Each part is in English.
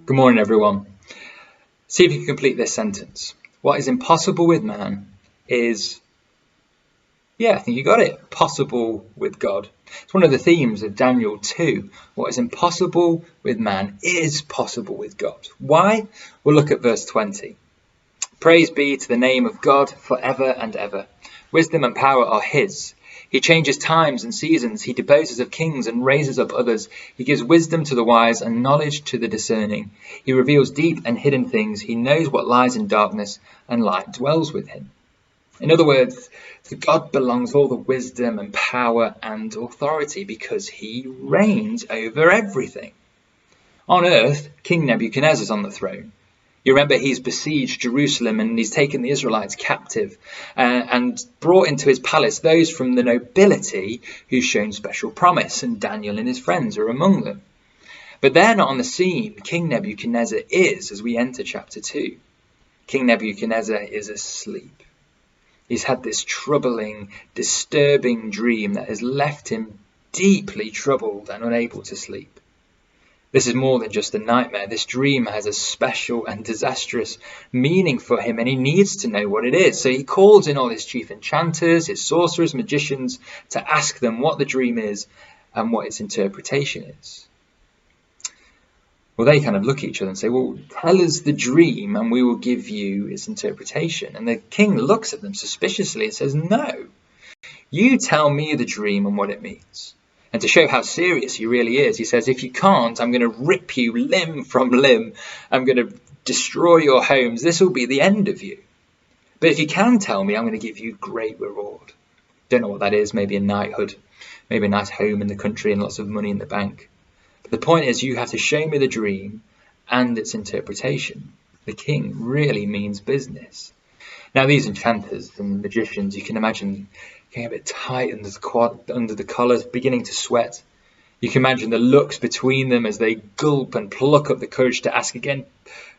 Good morning, everyone. See if you can complete this sentence. What is impossible with man is, I think you got it, possible with God. It's one of the themes of Daniel 2. What is impossible with man is possible with God. Why? We'll look at verse 20. Praise be to the name of God forever and ever. Wisdom and power are his. He changes times and seasons. He disposes of kings and raises up others. He gives wisdom to the wise and knowledge to the discerning. He reveals deep and hidden things. He knows what lies in darkness, and light dwells with him. In other words, to God belongs all the wisdom and power and authority because he reigns over everything. On earth, King Nebuchadnezzar is on the throne. You remember he's besieged Jerusalem and he's taken the Israelites captive and brought into his palace those from the nobility who've shown special promise, and Daniel and his friends are among them. But they're not on the scene. King Nebuchadnezzar is, as we enter chapter 2. King Nebuchadnezzar is asleep. He's had this troubling, disturbing dream that has left him deeply troubled and unable to sleep. This is more than just a nightmare. This dream has a special and disastrous meaning for him, and he needs to know what it is. So he calls in all his chief enchanters, his sorcerers, magicians, to ask them what the dream is and what its interpretation is. Well, they kind of look at each other and say, well, tell us the dream and we will give you its interpretation. And the king looks at them suspiciously and says, no, you tell me the dream and what it means. And to show how serious he really is, he says, if you can't, I'm going to rip you limb from limb. I'm going to destroy your homes. This will be the end of you. But if you can tell me, I'm going to give you great reward. Don't know what that is. Maybe a knighthood, maybe a nice home in the country and lots of money in the bank. But the point is, you have to show me the dream and its interpretation. The king really means business. Now, these enchanters and magicians, you can imagine getting a bit tight under the collar, beginning to sweat. You can imagine the looks between them as they gulp and pluck up the courage to ask again,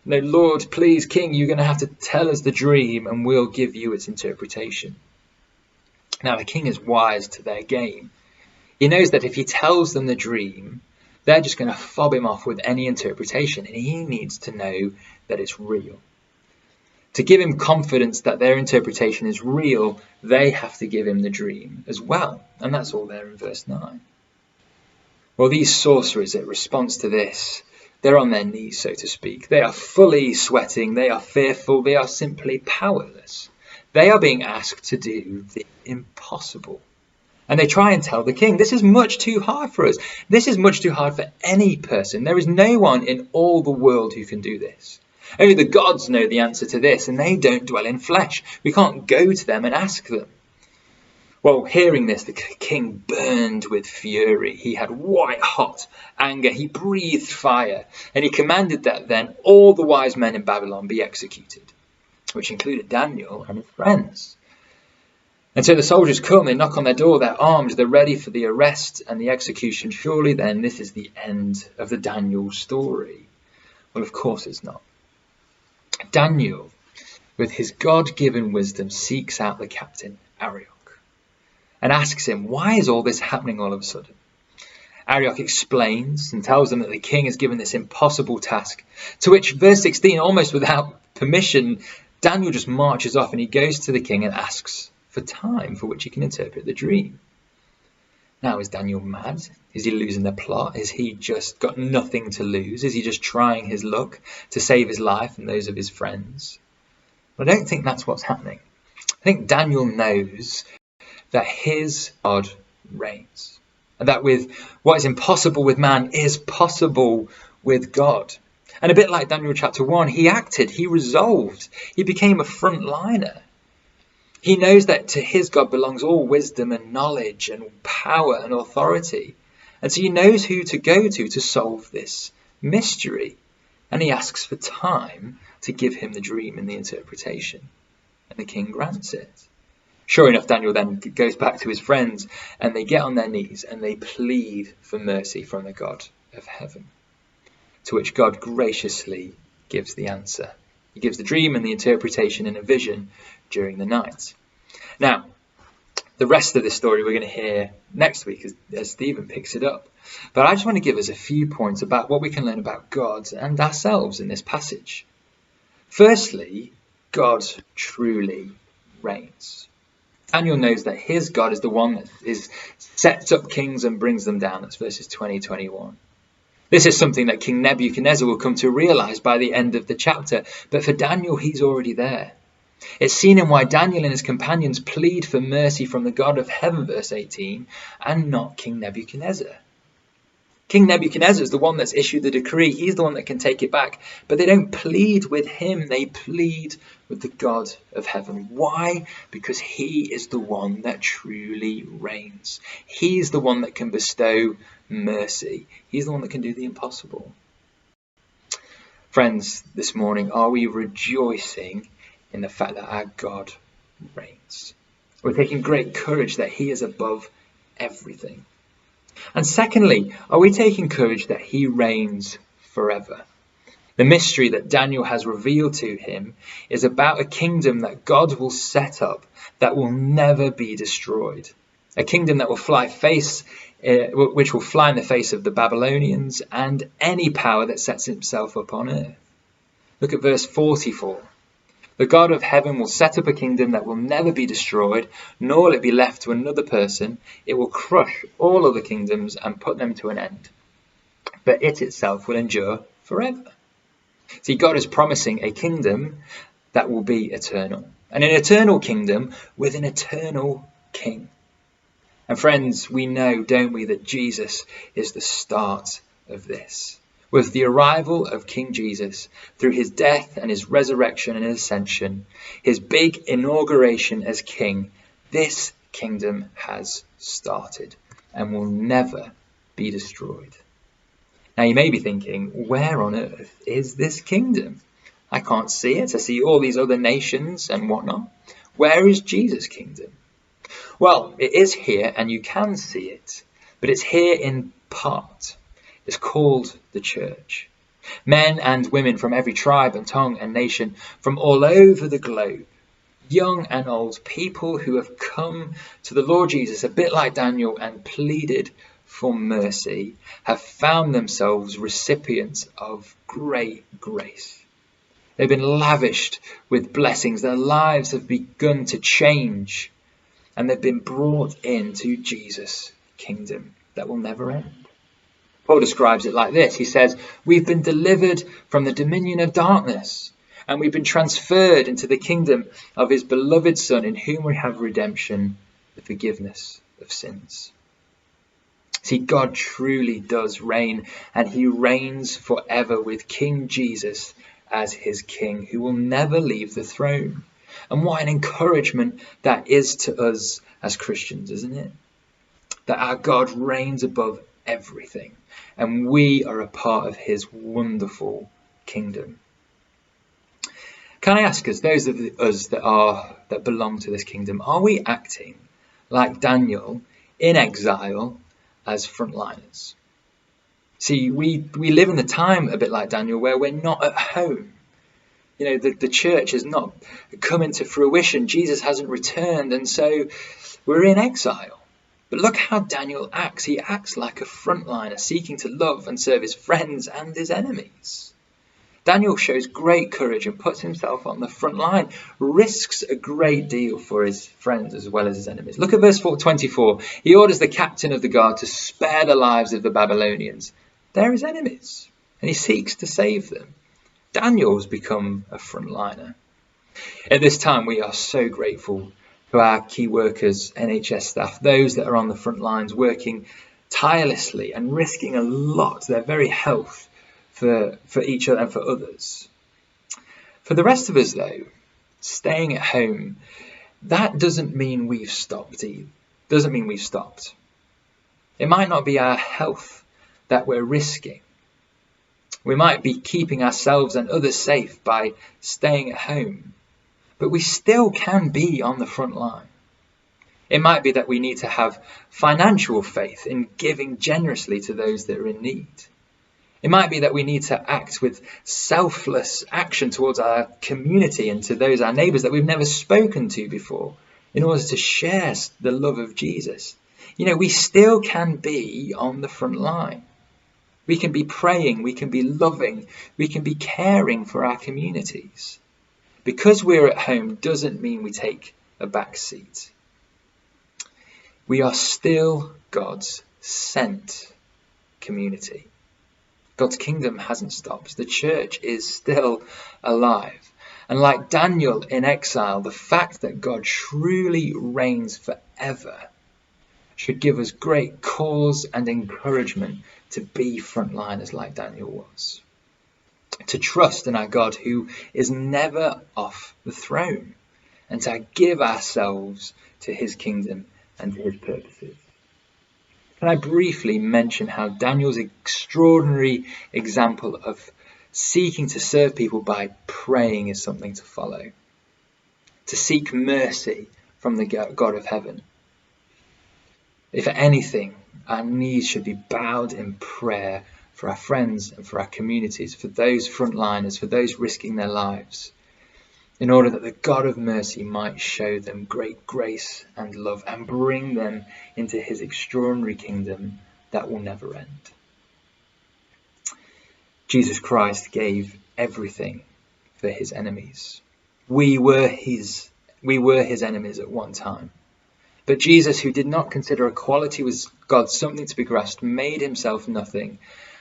no, Lord, please, King, you're going to have to tell us the dream and we'll give you its interpretation. Now, the king is wise to their game. He knows that if he tells them the dream, they're just going to fob him off with any interpretation, and he needs to know that it's real. To give him confidence that their interpretation is real, they have to give him the dream as well. And that's all there in verse 9. Well, these sorcerers, in response to this, they're on their knees, so to speak. They are fully sweating. They are fearful. They are simply powerless. They are being asked to do the impossible. And they try and tell the king, this is much too hard for us. This is much too hard for any person. There is no one in all the world who can do this. Only the gods know the answer to this, and they don't dwell in flesh. We can't go to them and ask them. Well, hearing this, the king burned with fury. He had white-hot anger. He breathed fire, and he commanded that then all the wise men in Babylon be executed, which included Daniel and his friends. And so the soldiers come and knock on their door. They're armed. They're ready for the arrest and the execution. Surely then this is the end of the Daniel story. Well, of course it's not. Daniel, with his God-given wisdom, seeks out the captain, Arioch, and asks him, why is all this happening all of a sudden? Arioch explains and tells them that the king has given this impossible task, to which, verse 16, almost without permission, Daniel just marches off and he goes to the king and asks for time for which he can interpret the dream. Now, is Daniel mad? Is he losing the plot? Is he just got nothing to lose? Is he just trying his luck to save his life and those of his friends? But I don't think that's what's happening. I think Daniel knows that his God reigns, and that with what is impossible with man is possible with God. And a bit like Daniel chapter 1, he acted, he resolved, he became a frontliner. He knows that to his God belongs all wisdom and knowledge and power and authority. And so he knows who to go to solve this mystery. And he asks for time to give him the dream and the interpretation. And the king grants it. Sure enough, Daniel then goes back to his friends and they get on their knees and they plead for mercy from the God of heaven. To which God graciously gives the answer. He gives the dream and the interpretation in a vision during the night. Now, The rest of this story we're going to hear next week as Stephen picks it up. But I just want to give us a few points about what we can learn about God and ourselves in this passage. Firstly, God truly reigns. Daniel knows that his God is the one that sets up kings and brings them down. That's verses 20-21. This is something that King Nebuchadnezzar will come to realize by the end of the chapter. But for Daniel, he's already there. It's seen in why Daniel and his companions plead for mercy from the God of heaven, verse 18, and not King Nebuchadnezzar. King Nebuchadnezzar is the one that's issued the decree. He's the one that can take it back. But they don't plead with him. They plead with the God of heaven. Why? Because he is the one that truly reigns. He's the one that can bestow mercy. He's the one that can do the impossible. Friends, this morning, are we rejoicing in the fact that our God reigns? We're taking great courage that he is above everything. And secondly, are we taking courage that he reigns forever? The mystery that Daniel has revealed to him is about a kingdom that God will set up that will never be destroyed. A kingdom that will which will fly in the face of the Babylonians and any power that sets itself up on earth. Look at verse 44. The God of heaven will set up a kingdom that will never be destroyed, nor will it be left to another person. It will crush all other kingdoms and put them to an end. But it itself will endure forever. See, God is promising a kingdom that will be eternal. And an eternal kingdom with an eternal king. And friends, we know, don't we, that Jesus is the start of this. With the arrival of King Jesus, through his death and his resurrection and his ascension, his big inauguration as king, this kingdom has started and will never be destroyed. Now you may be thinking, where on earth is this kingdom? I can't see it. I see all these other nations and whatnot. Where is Jesus' kingdom? Well, it is here and you can see it, but it's here in part. It's called the church. Men and women from every tribe and tongue and nation from all over the globe, young and old, people who have come to the Lord Jesus a bit like Daniel and pleaded for mercy, have found themselves recipients of great grace. They've been lavished with blessings. Their lives have begun to change and they've been brought into Jesus' kingdom that will never end. Paul describes it like this. He says, we've been delivered from the dominion of darkness and we've been transferred into the kingdom of his beloved Son, in whom we have redemption, the forgiveness of sins. See, God truly does reign, and he reigns forever with King Jesus as his king, who will never leave the throne. And what an encouragement that is to us as Christians, isn't it? That our God reigns above everything, and we are a part of his wonderful kingdom. Can I ask us, those of us that belong to this kingdom, are we acting like Daniel in exile as frontliners? See, we live in the time a bit like Daniel where we're not at home. You know, the church has not come into fruition. Jesus hasn't returned, and so we're in exile. But look how Daniel acts. He acts like a frontliner, seeking to love and serve his friends and his enemies. Daniel shows great courage and puts himself on the front line, risks a great deal for his friends as well as his enemies. Look at verse 24. He orders the captain of the guard to spare the lives of the Babylonians. They're his enemies, and he seeks to save them. Daniel's become a frontliner. At this time, we are so grateful to our key workers, NHS staff, those that are on the front lines working tirelessly and risking a lot, their very health, for each other and for others. For the rest of us, though, staying at home, that doesn't mean we've stopped either. Doesn't mean we've stopped. It might not be our health that we're risking. We might be keeping ourselves and others safe by staying at home, but we still can be on the front line. It might be that we need to have financial faith in giving generously to those that are in need. It might be that we need to act with selfless action towards our community and to those, our neighbours that we've never spoken to before. in order to share the love of Jesus. We still can be on the front line. We can be praying, we can be loving, we can be caring for our communities. Because we're at home doesn't mean we take a back seat. We are still God's sent community. God's kingdom hasn't stopped. The church is still alive. And like Daniel in exile, the fact that God truly reigns forever should give us great cause and encouragement to be frontliners like Daniel was. To trust in our God who is never off the throne, and to give ourselves to his kingdom and to his purposes. Can I briefly mention how Daniel's extraordinary example of seeking to serve people by praying is something to follow? To seek mercy from the God of heaven. If anything, our knees should be bowed in prayer for our friends and for our communities, for those frontliners, for those risking their lives, in order that the God of mercy might show them great grace and love and bring them into his extraordinary kingdom that will never end. Jesus Christ gave everything for his enemies. We were his enemies at one time. But Jesus, who did not consider equality with God something to be grasped, made himself nothing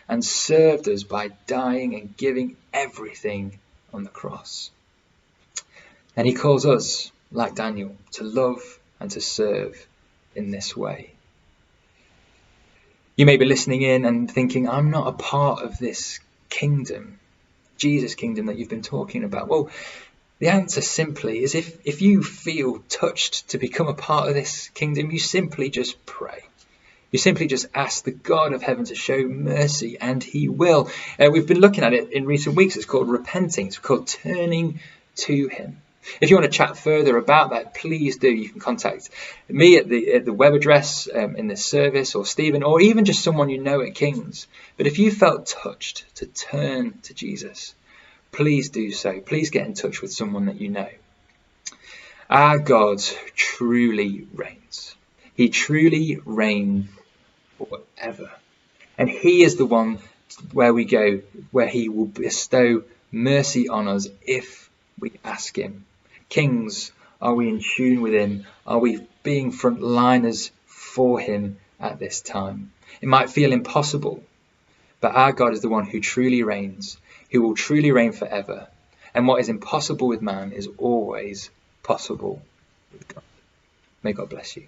and served us by dying and giving everything on the cross. And he calls us, like Daniel, to love and to serve in this way. You may be listening in and thinking, I'm not a part of this kingdom, Jesus' kingdom that you've been talking about. Well, the answer simply is if you feel touched to become a part of this kingdom, you simply just pray. You simply just ask the God of heaven to show mercy, and he will. We've been looking at it in recent weeks. It's called repenting. It's called turning to him. If you want to chat further about that, please do. You can contact me at the web address in this service, or Stephen, or even just someone you know at King's. But if you felt touched to turn to Jesus, please do so. Please get in touch with someone that you know. Our God truly reigns. He truly reigns forever. And he is the one where we go, where he will bestow mercy on us if we ask him. Kings, are we in tune with him? Are we being frontliners for him at this time? It might feel impossible, but our God is the one who truly reigns, who will truly reign forever. And what is impossible with man is always possible with God. May God bless you.